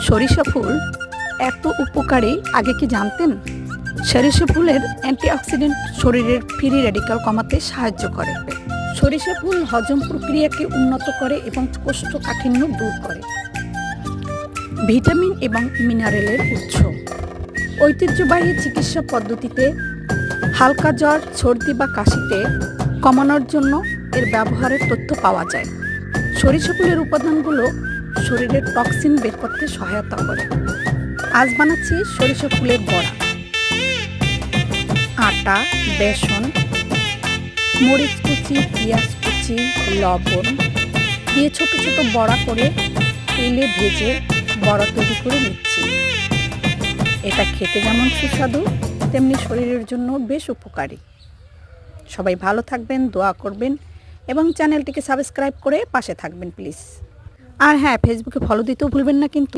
সরিষা ফুল এত উপকারী আগে কি জানতেন? সরিষা ফুলের অ্যান্টিঅক্সিডেন্ট শরীরের ফ্রি রেডিক্যাল কমাতে সাহায্য করে। সরিষা ফুল হজম প্রক্রিয়াকে উন্নত করে এবং কোষ্ঠকাঠিন্য দূর করে। ভিটামিন এবং মিনারেলের উৎস। ঐতিহ্যবাহী চিকিৎসা পদ্ধতিতে হালকা জ্বর, সর্দি বা কাশিতে কমানোর জন্য এর ব্যবহারের তথ্য পাওয়া যায়। সরিষা ফুলের উপাদানগুলো শরীরের টক্সিন বের করতে সহায়তা করে। আজ বানাচ্ছি সরিষা ফুলের বড়া। আটা, বেসন, মরিচ কুচি, পেঁয়াজ কুচি, লবণ দিয়ে ছোট ছোট বড়া করে তেলে ভেজে বড়া তৈরি করে নিচ্ছি। এটা খেতে যেমন সুস্বাদু তেমনি শরীরের জন্য বেশ উপকারী। সবাই ভালো থাকবেন, দোয়া করবেন এবং চ্যানেলটিকে সাবস্ক্রাইব করে পাশে থাকবেন প্লিজ। আর হ্যাঁ, ফেসবুকে ফলো দিতেও ভুলবেন না কিন্তু।